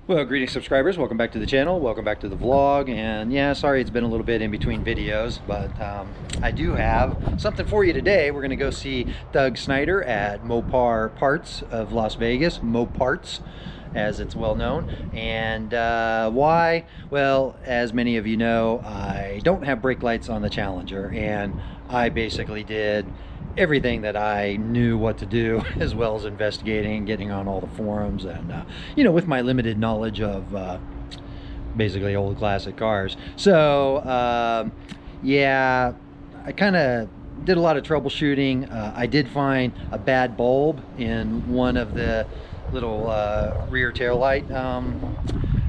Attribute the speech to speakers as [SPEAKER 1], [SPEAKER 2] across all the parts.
[SPEAKER 1] Well, greetings subscribers, welcome back to the channel, welcome back to the vlog, and yeah, sorry it's been a little bit in between videos, but I do have something for you today. We're going to go see Doug Snyder at Mopar Parts of Las Vegas, MOPARS as it's well known. And why? Well, as many of you know, I don't have brake lights on the Challenger, and I basically did everything that I knew what to do, as well as investigating, getting on all the forums, and you know, with my limited knowledge of basically old classic cars. So yeah, I kind of did a lot of troubleshooting. I did find a bad bulb in one of the little rear tail light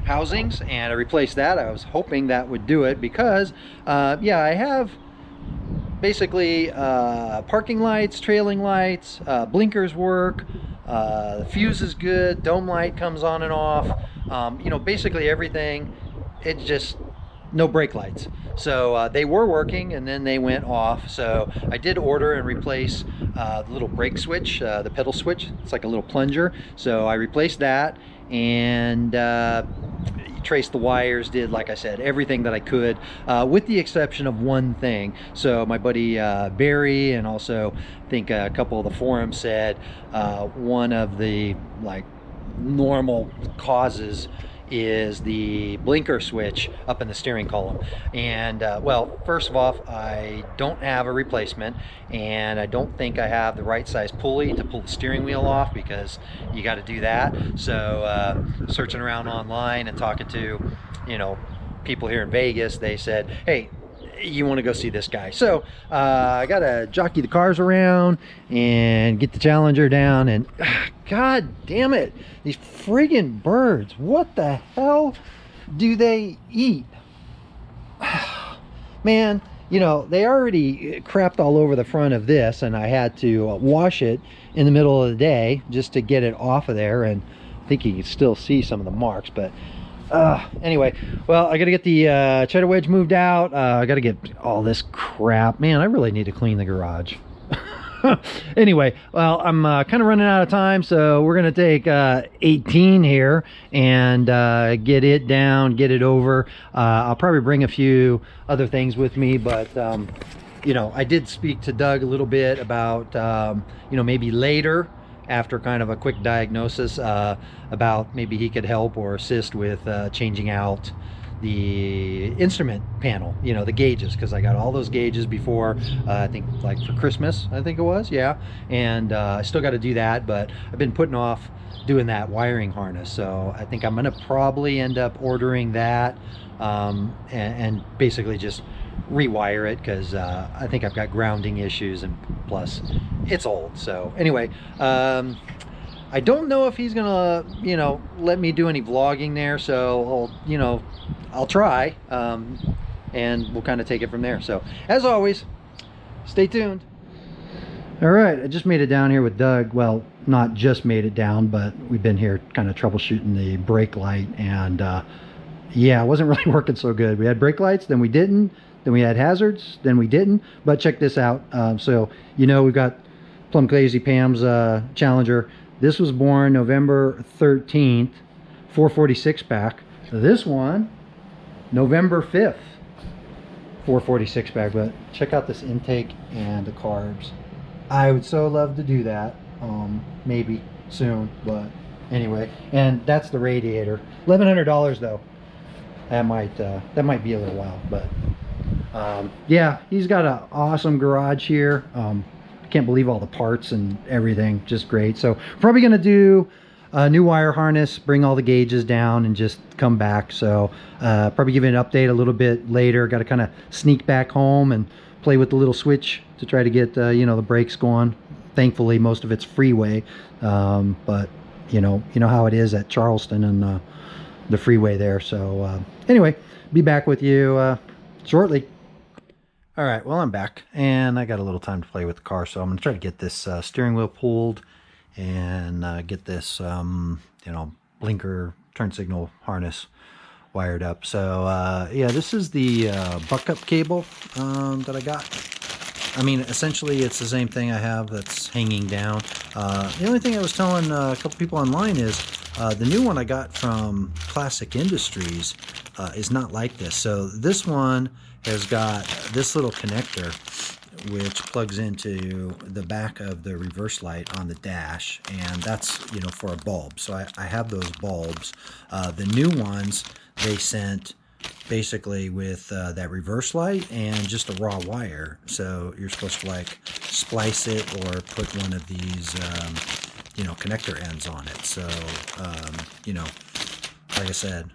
[SPEAKER 1] housings, and I replaced that. I was hoping that would do it because yeah, I have basically parking lights, trailing lights, blinkers work, the fuse is good, dome light comes on and off, you know, basically everything. It's just no brake lights. So they were working and then they went off. So I did order and replace the little brake switch, the pedal switch. It's like a little plunger. So I replaced that and traced the wires, did, like I said, everything that I could, with the exception of one thing. So my buddy Barry, and also I think a couple of the forums said one of the like normal causes is the blinker switch up in the steering column. And well, first of all, I don't have a replacement, and I don't think I have the right size pulley to pull the steering wheel off, because you got to do that. So searching around online and talking to, you know, people here in Vegas, they said, hey, you want to go see this guy. So I gotta jockey the cars around and get the Challenger down, and god damn it, these friggin' birds, what the hell do they eat? Man, you know, they already crapped all over the front of this, and I had to wash it in the middle of the day just to get it off of there, and I think you can still see some of the marks. But anyway, well, I gotta get the cheddar wedge moved out. I gotta get all this crap. Man, I really need to clean the garage. Anyway, well, I'm kind of running out of time, so we're gonna take 18 here and get it down, get it over. I'll probably bring a few other things with me, but you know, I did speak to Doug a little bit about you know, maybe later, after kind of a quick diagnosis, about maybe he could help or assist with changing out the instrument panel, you know, the gauges, because I got all those gauges before, I think like for Christmas, I think it was, yeah. And I still got to do that, but I've been putting off doing that wiring harness. So I think I'm gonna probably end up ordering that, and basically just rewire it, because I think I've got grounding issues, and plus it's old. So anyway, I don't know if he's gonna, you know, let me do any vlogging there, so I'll, you know, I'll try, and we'll kind of take it from there. So as always, stay tuned. All right, I just made it down here with Doug. Well, not just made it down, but we've been here kind of troubleshooting the brake light, and yeah, it wasn't really working so good. We had brake lights, then we didn't, then we had hazards, then we didn't. But check this out. So, you know, we've got Plum Crazy Pam's Challenger. This was born November 13th, 446 pack. This one, November 5th, 446 pack. But check out this intake and the carbs. I would so love to do that, maybe soon, but anyway. And that's the radiator. $1,100 though. That might be a little while, but yeah, he's got an awesome garage here. I can't believe all the parts and everything, just great. So probably gonna do a new wire harness, bring all the gauges down, and just come back. So probably give it an update a little bit later. Got to kind of sneak back home and play with the little switch to try to get you know, the brakes going. Thankfully most of it's freeway, but you know how it is at Charleston and the freeway there. So anyway, be back with you shortly. All right, well, I'm back, and I got a little time to play with the car, so I'm gonna try to get this steering wheel pulled and get this you know, blinker turn signal harness wired up. So yeah, this is the buck up cable that I got. I mean, essentially it's the same thing I have that's hanging down. The only thing I was telling a couple people online is the new one I got from Classic Industries is not like this. So this one has got this little connector which plugs into the back of the reverse light on the dash, and that's, you know, for a bulb. So I have those bulbs. The new ones they sent basically with that reverse light and just a raw wire. So you're supposed to like splice it or put one of these you know, connector ends on it. So you know, like I said,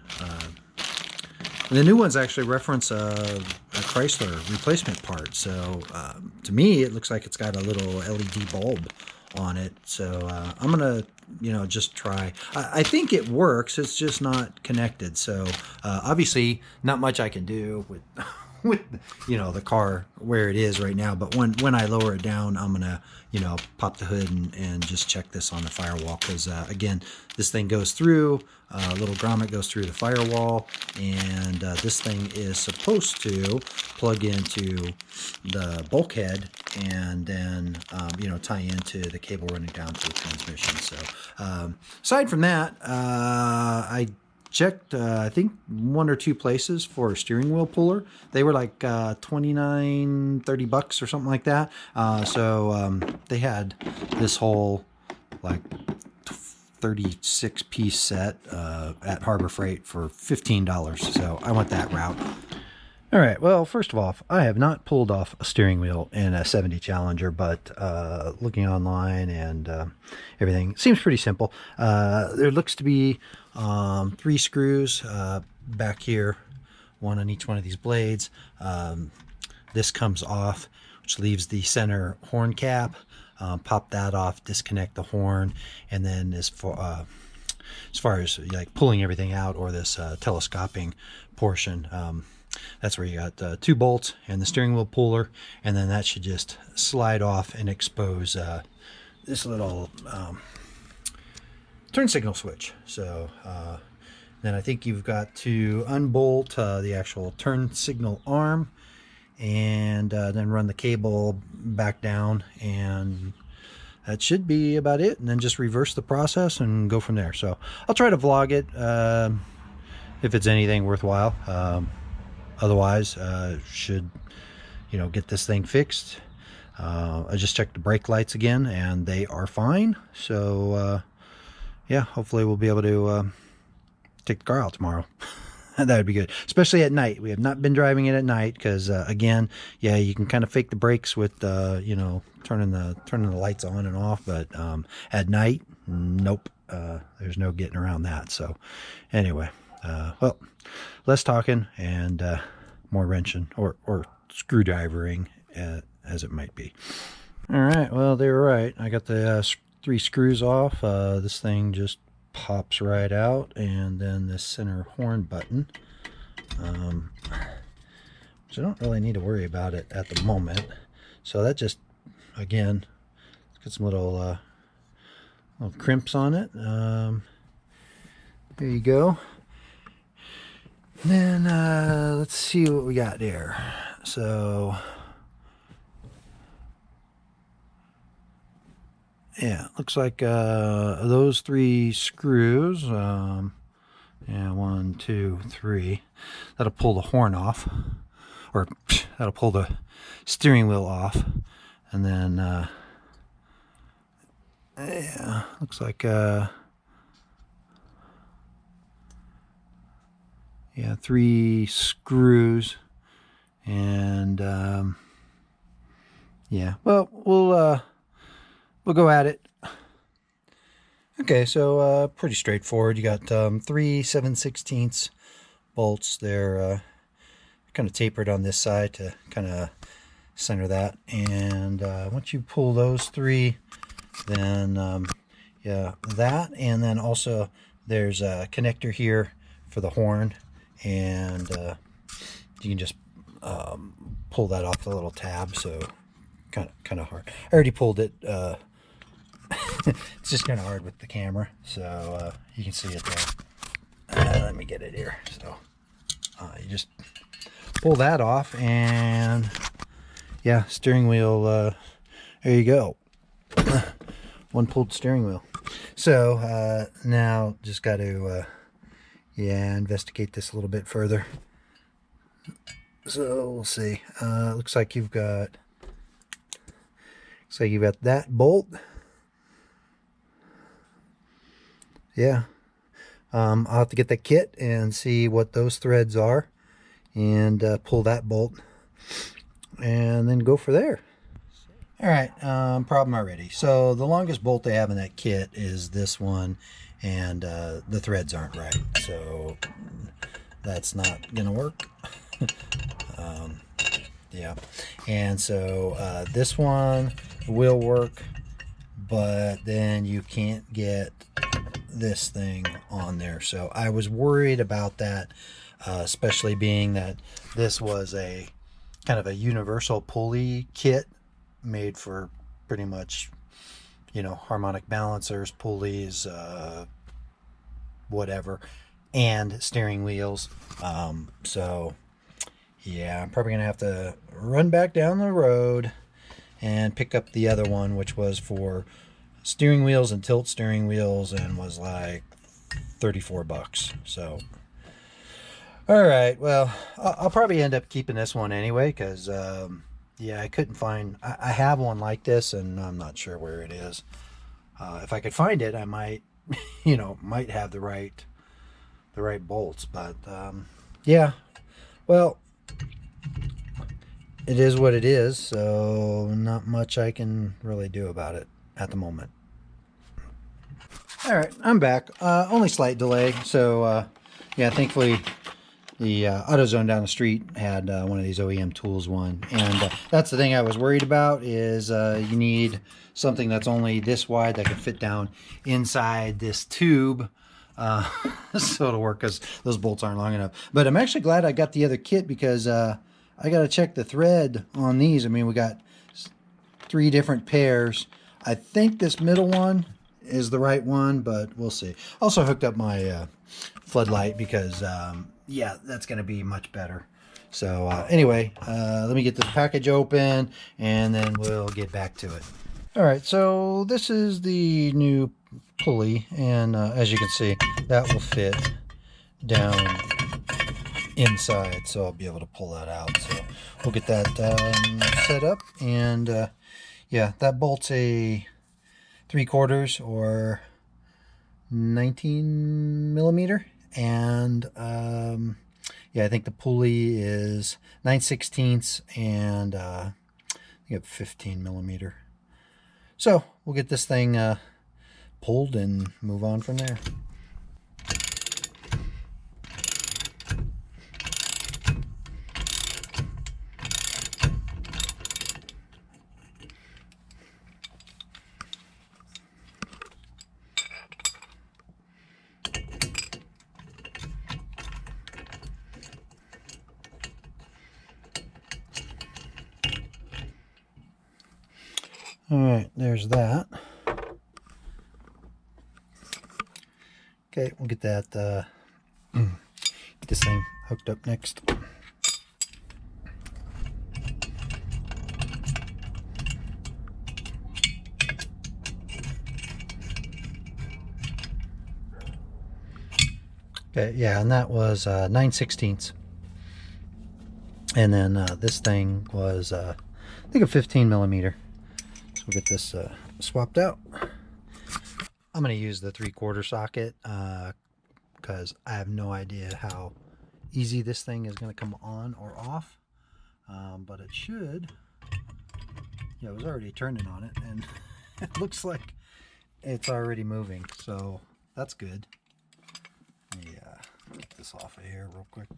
[SPEAKER 1] the new ones actually reference a Chrysler replacement part. So to me, it looks like it's got a little LED bulb on it. So I'm gonna, you know, just try. I think it works. It's just not connected. So obviously, not much I can do with with, you know, the car where it is right now. But when I lower it down, I'm gonna, you know, pop the hood and just check this on the firewall, because again, this thing goes through, a little grommet goes through the firewall, and this thing is supposed to plug into the bulkhead and then you know, tie into the cable running down to the transmission. So aside from that, I checked I think 1 or 2 places for a steering wheel puller. They were like $29-30 bucks or something like that. So they had this whole like 36 piece set at Harbor Freight for $15. So I went that route. All right, well, first of all, I have not pulled off a steering wheel in a 70 Challenger, but looking online and everything, it seems pretty simple. There looks to be 3 screws back here, 1 on each one of these blades. This comes off, which leaves the center horn cap. Pop that off, disconnect the horn, and then as far as like pulling everything out, or this telescoping portion, that's where you got 2 bolts and the steering wheel puller, and then that should just slide off and expose this little turn signal switch. So then I think you've got to unbolt the actual turn signal arm, and then run the cable back down, and that should be about it. And then just reverse the process and go from there. So I'll try to vlog it if it's anything worthwhile. Otherwise, should, you know, get this thing fixed. I just checked the brake lights again, and they are fine. So yeah, hopefully we'll be able to take the car out tomorrow. That would be good, especially at night. We have not been driving it at night because again, yeah, you can kind of fake the brakes with you know, turning the lights on and off, but at night, nope, there's no getting around that. So anyway, well, less talking and more wrenching or screwdrivering, as it might be. All right, well, they were right. I got the 3 screws off. This thing just pops right out, and then this center horn button, which I don't really need to worry about it at the moment. So that just, again, let's get some little crimps on it. There you go. And then let's see what we got there. So yeah, looks like those 3 screws, yeah, 1, 2, 3, that'll pull the horn off, or that'll pull the steering wheel off. And then yeah, looks like yeah, 3 screws. And yeah, well, we'll go at it. Okay, so pretty straightforward. You got 3 7/16 bolts. They're kind of tapered on this side to kind of center that. And once you pull those 3, then yeah, that, and then also there's a connector here for the horn, and you can just pull that off the little tab. So kind of hard. I already pulled it. It's just kind of hard with the camera, so you can see it there. Let me get it here. So you just pull that off, and yeah, steering wheel, there you go. One pulled steering wheel. So now just got to yeah, investigate this a little bit further. So we'll see. Looks like you've got that bolt. Yeah. I'll have to get the kit and see what those threads are and pull that bolt and then go for there. All right, problem already. So the longest bolt they have in that kit is this one, and the threads aren't right. So that's not gonna work. Yeah, and so this one will work, but then you can't get this thing on there. So I was worried about that, especially being that this was a kind of a universal pulley kit made for pretty much, you know, harmonic balancers, pulleys, whatever, and steering wheels. So yeah, I'm probably gonna have to run back down the road and pick up the other one, which was for steering wheels and tilt steering wheels, and was like 34 bucks. So all right, well, I'll probably end up keeping this one anyway, because yeah, I couldn't find, I have one like this and I'm not sure where it is. If I could find it, I might, you know, might have the right bolts, but yeah, well, it is what it is, so not much I can really do about it at the moment. All right, I'm back. Only slight delay, so yeah, thankfully the AutoZone down the street had one of these OEM tools one, and that's the thing I was worried about, is you need something that's only this wide that can fit down inside this tube, so it'll work, because those bolts aren't long enough. But I'm actually glad I got the other kit, because I got to check the thread on these. I mean, we got 3 different pairs. I think this middle one is the right one, but we'll see. Also hooked up my floodlight, because yeah, that's going to be much better. So anyway, let me get this package open and then we'll get back to it. All right, so this is the new pulley, and as you can see, that will fit down inside, so I'll be able to pull that out. So we'll get that set up, and yeah, that bolt's a 3/4 or 19 millimeter, and yeah, I think the pulley is 9/16 and you have 15 millimeter. So we'll get this thing pulled and move on from there. All right, there's that. Okay, we'll get that, get this thing hooked up next. Okay, yeah, and that was 9/16. And then this thing was, I think, a 15 millimeter. So we'll get this swapped out. I'm going to use the 3/4 socket because I have no idea how easy this thing is going to come on or off. But it should. Yeah, it was already turning on it, and it looks like it's already moving, so that's good. Yeah, get this off of here real quick.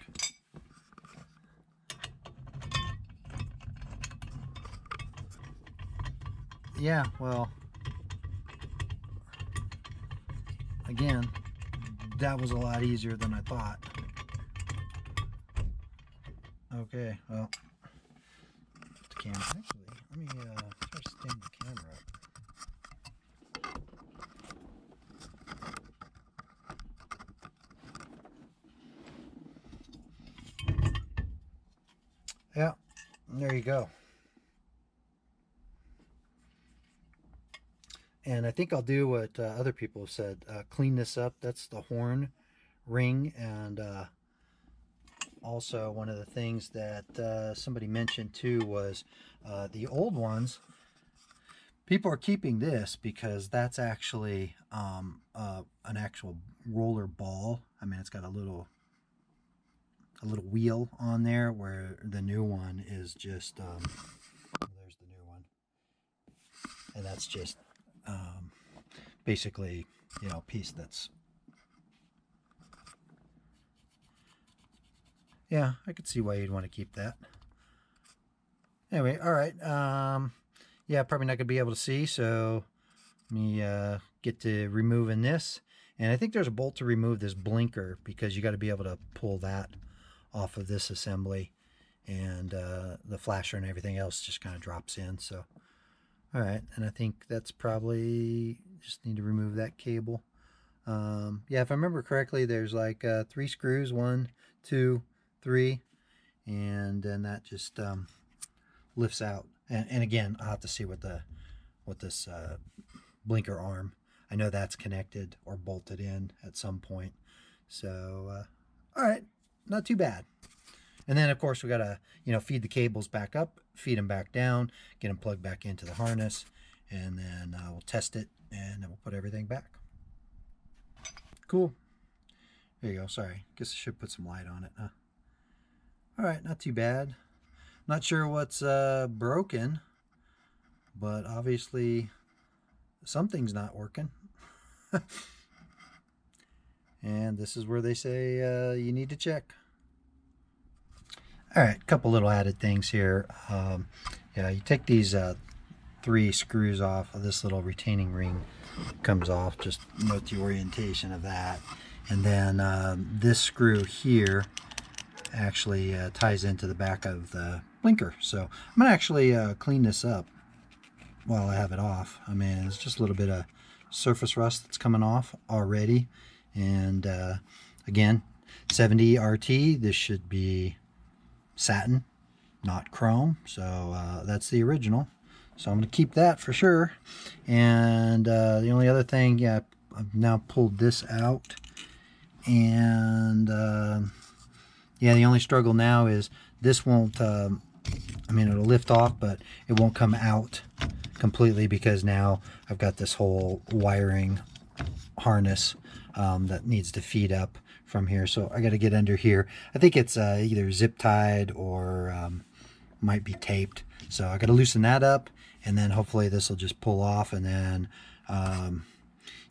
[SPEAKER 1] Yeah, well, again, that was a lot easier than I thought. Okay, well, the camera, actually, let me try to stand the camera up. Yeah, there you go. And I think I'll do what other people have said, clean this up. That's the horn ring. And also one of the things that somebody mentioned too was the old ones. People are keeping this because that's actually an actual roller ball. I mean, it's got a little wheel on there, where the new one is just there's the new one, and that's just basically, you know, a piece that's, yeah, I could see why you'd want to keep that. Anyway, all right. Yeah, probably not gonna be able to see, so let me get to removing this. And I think there's a bolt to remove this blinker, because you got to be able to pull that off of this assembly, and the flasher and everything else just kind of drops in. So all right, and I think that's probably just need to remove that cable. Yeah, if I remember correctly, there's like 3 screws, 1, 2, 3, and then that just lifts out. And again, I'll have to see what this blinker arm, I know that's connected or bolted in at some point. So all right, not too bad. And then of course we gotta, you know, feed the cables back up, feed them back down, get them plugged back into the harness, and then we'll test it, and then we'll put everything back. Cool. There you go. Sorry, guess I should put some light on it, huh? All right, not too bad. Not sure what's broken, but obviously something's not working. And this is where they say you need to check. All right, a couple little added things here. Yeah, you take these 3 screws off of this little retaining ring, comes off. Just note the orientation of that. And then this screw here actually ties into the back of the blinker. So I'm gonna actually clean this up while I have it off. I mean, it's just a little bit of surface rust that's coming off already. And again, 70 RT, this should be satin, not chrome. So that's the original. So I'm going to keep that for sure. And the only other thing, yeah, I've now pulled this out. And yeah, the only struggle now is this won't, I mean, it'll lift off, but it won't come out completely, because now I've got this whole wiring harness that needs to feed up from here. So I got to get under here. I think it's either zip tied or might be taped. So I got to loosen that up, and then hopefully this will just pull off. And then yeah,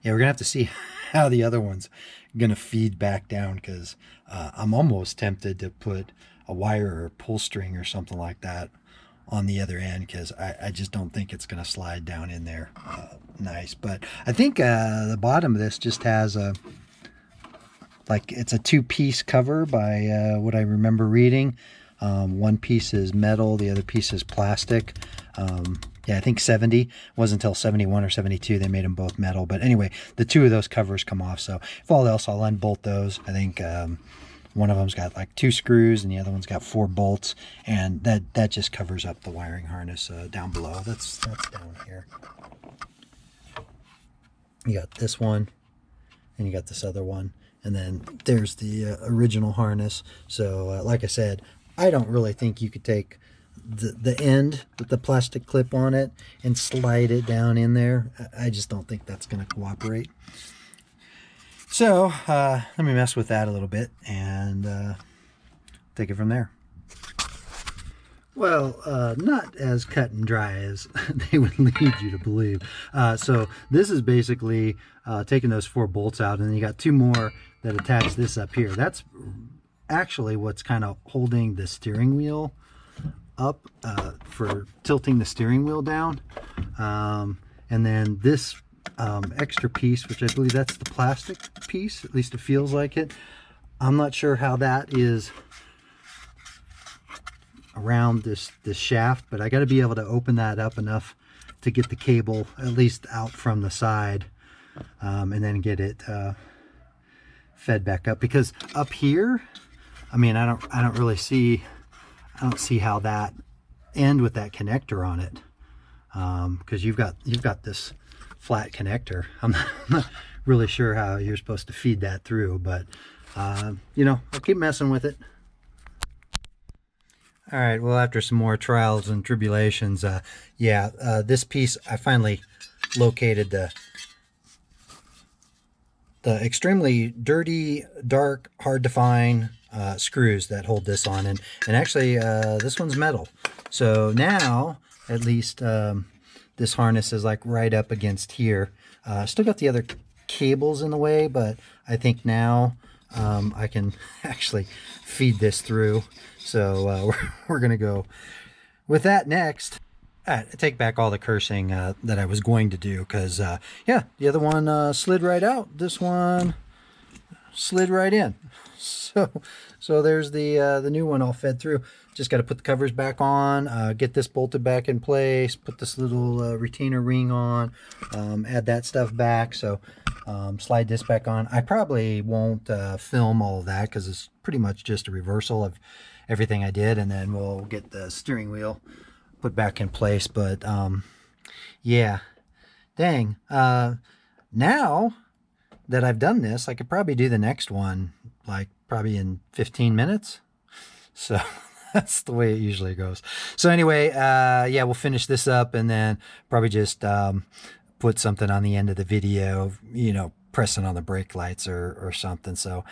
[SPEAKER 1] we're gonna have to see how the other one's gonna feed back down, because I'm almost tempted to put a wire or pull string or something like that on the other end, because I just don't think it's gonna slide down in there nice. But I think the bottom of this just has a, like, it's a 2-piece cover by what I remember reading. One piece is metal, the other piece is plastic. Yeah, I think 70 wasn't until 71 or 72 they made them both metal. But anyway, the 2 of those covers come off. So if all else, I'll unbolt those. I think one of them's got like 2 screws and the other one's got 4 bolts, and that just covers up the wiring harness down below. That's down here. You got this one, and you got this other one, and then there's the original harness. So like I said, I don't really think you could take the end with the plastic clip on it and slide it down in there. I just don't think that's going to cooperate. So let me mess with that a little bit and take it from there. Well, not as cut and dry as they would lead you to believe. So this is basically taking those 4 bolts out, and then you got 2 more that attach this up here. That's actually what's kind of holding the steering wheel up for tilting the steering wheel down. And then this extra piece, which I believe that's the plastic piece, at least it feels like it. I'm not sure how that is around this shaft, but I got to be able to open that up enough to get the cable at least out from the side, and then get it fed back up. Because up here, I mean, I don't really see, I don't see how that end with that connector on it, because you've got this flat connector. I'm not really sure how you're supposed to feed that through, but you know, I'll keep messing with it. All right, well, after some more trials and tribulations, this piece, I finally located the extremely dirty, dark, hard to find screws that hold this on. And actually, this one's metal. So now, at least, this harness is like right up against here. Still got the other cables in the way, but I think now I can actually feed this through. So we're going to go with that next. I take back all the cursing that I was going to do, because yeah, the other one slid right out. This one slid right in. So there's the new one all fed through. Just got to put the covers back on, get this bolted back in place, put this little retainer ring on, add that stuff back. So slide this back on. I probably won't film all of that, because it's pretty much just a reversal of everything I did, and then we'll get the steering wheel put back in place. But yeah, dang, now that I've done this, I could probably do the next one like probably in 15 minutes. So that's the way it usually goes. So anyway, yeah, we'll finish this up and then probably just put something on the end of the video, you know, pressing on the brake lights or something. So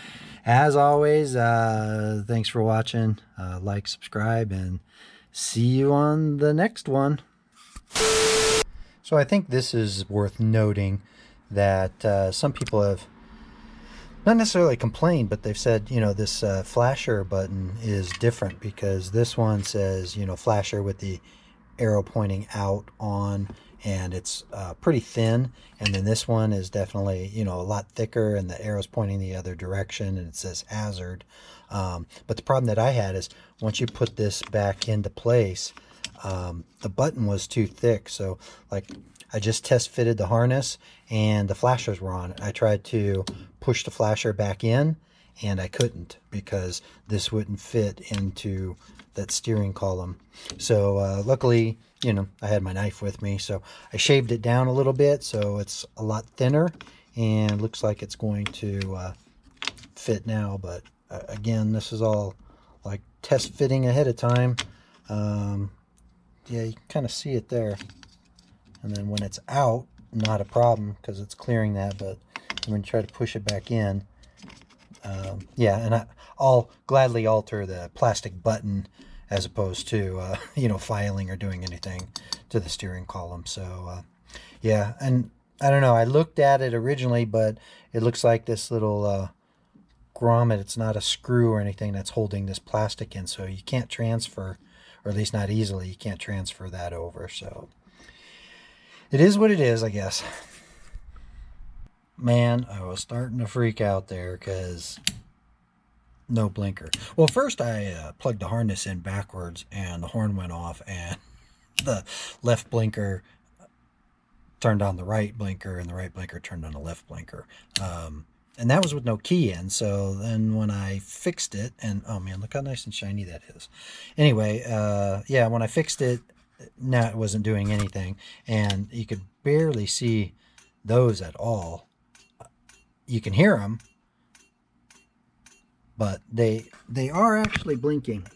[SPEAKER 1] as always, thanks for watching. Like, subscribe, and see you on the next one. So I think this is worth noting, that some people have not necessarily complained, but they've said, you know, this flasher button is different, because this one says, you know, flasher with the arrow pointing out on, and it's pretty thin. And then this one is definitely, you know, a lot thicker, and the arrow's pointing the other direction, and it says hazard. But the problem that I had is, once you put this back into place, the button was too thick. So like, I just test fitted the harness and the flashers were on. I tried to push the flasher back in and I couldn't, because this wouldn't fit into that steering column. So luckily, you know, I had my knife with me, so I shaved it down a little bit so it's a lot thinner, and looks like it's going to fit now. But again, this is all like test fitting ahead of time. Yeah, you can kind of see it there. And then when it's out, not a problem, because it's clearing that. But when you try to push it back in, yeah, and I'll gladly alter the plastic button as opposed to, you know, filing or doing anything to the steering column. So, yeah, and I don't know, I looked at it originally, but it looks like this little grommet, it's not a screw or anything that's holding this plastic in, so you can't transfer, or at least not easily, you can't transfer that over. So it is what it is, I guess. Man, I was starting to freak out there, because no blinker. Well, first I plugged the harness in backwards and the horn went off, and the left blinker turned on the right blinker, and the right blinker turned on the left blinker. And that was with no key in. So then when I fixed it, and oh man, look how nice and shiny that is. Anyway, yeah, when I fixed it, now it wasn't doing anything, and you could barely see those at all. You can hear them, but they are actually blinking.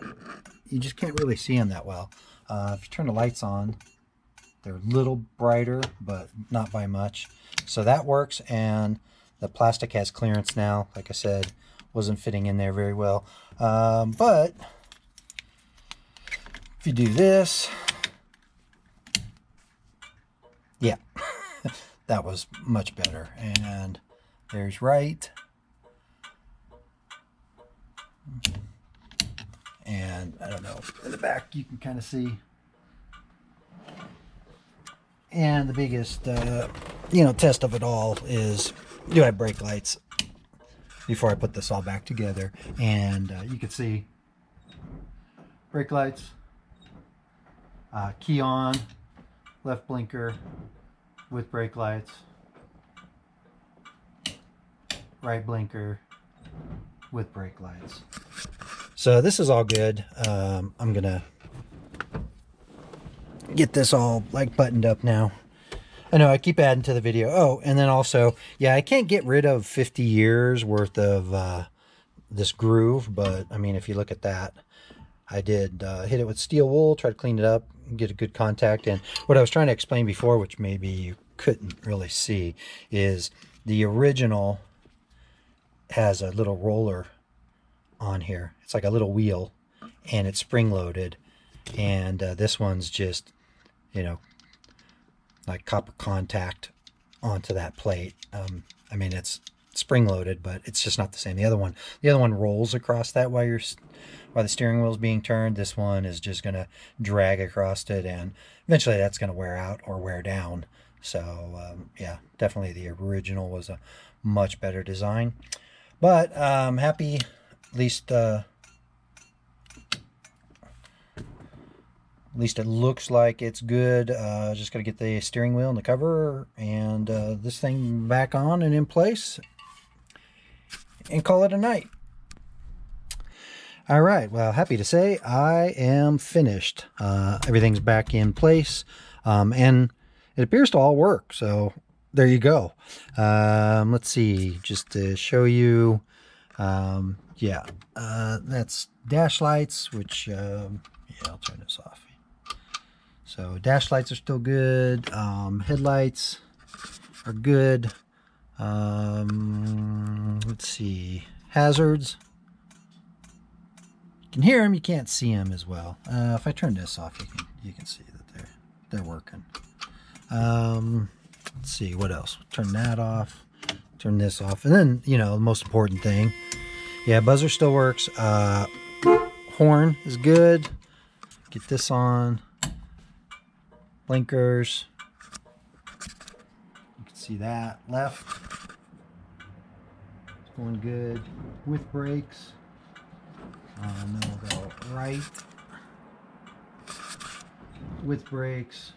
[SPEAKER 1] You just can't really see them that well. If you turn the lights on, they're a little brighter, but not by much. So that works, and the plastic has clearance now. Like I said, wasn't fitting in there very well. But if you do this, yeah, that was much better. And there's right. And I don't know, in the back you can kind of see. And the biggest, you know, test of it all is, do I have brake lights before I put this all back together? And you can see brake lights, key on, left blinker with brake lights, right blinker with brake lights. So this is all good. I'm gonna get this all like buttoned up now. I know I keep adding to the video. Oh, and then also, yeah, I can't get rid of 50 years worth of this groove, but I mean, if you look at that, I did hit it with steel wool, try to clean it up, get a good contact. And what I was trying to explain before, which maybe you couldn't really see, is the original has a little roller on here. It's like a little wheel, and it's spring loaded. And this one's just, you know, like copper contact onto that plate. I mean, it's spring loaded, but it's just not the same. The other one rolls across that while the steering wheel is being turned. This one is just going to drag across it, and eventually that's going to wear out or wear down. So yeah, definitely the original was a much better design. But I'm happy, at least it looks like it's good. Just got to get the steering wheel and the cover and this thing back on and in place and call it a night. All right, well, happy to say I am finished. Everything's back in place, and it appears to all work, so there you go. Let's see, just to show you, yeah, that's dash lights, which, yeah, I'll turn this off. So dash lights are still good, headlights are good, let's see, hazards. You can hear them, you can't see them as well. If I turn this off, you can see that they're working. Let's see, what else? Turn that off, turn this off, and then, you know, the most important thing, yeah, buzzer still works. Horn is good. Get this on. Blinkers. You can see that. Left. It's going good. With brakes. And then we'll go right. With brakes.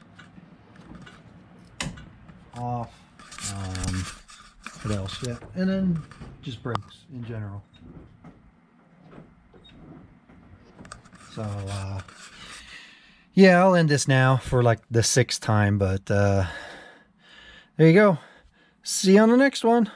[SPEAKER 1] Off. What else? Yeah. And then just brakes in general. So, yeah, I'll end this now for like the 6th time, but there you go. See you on the next one.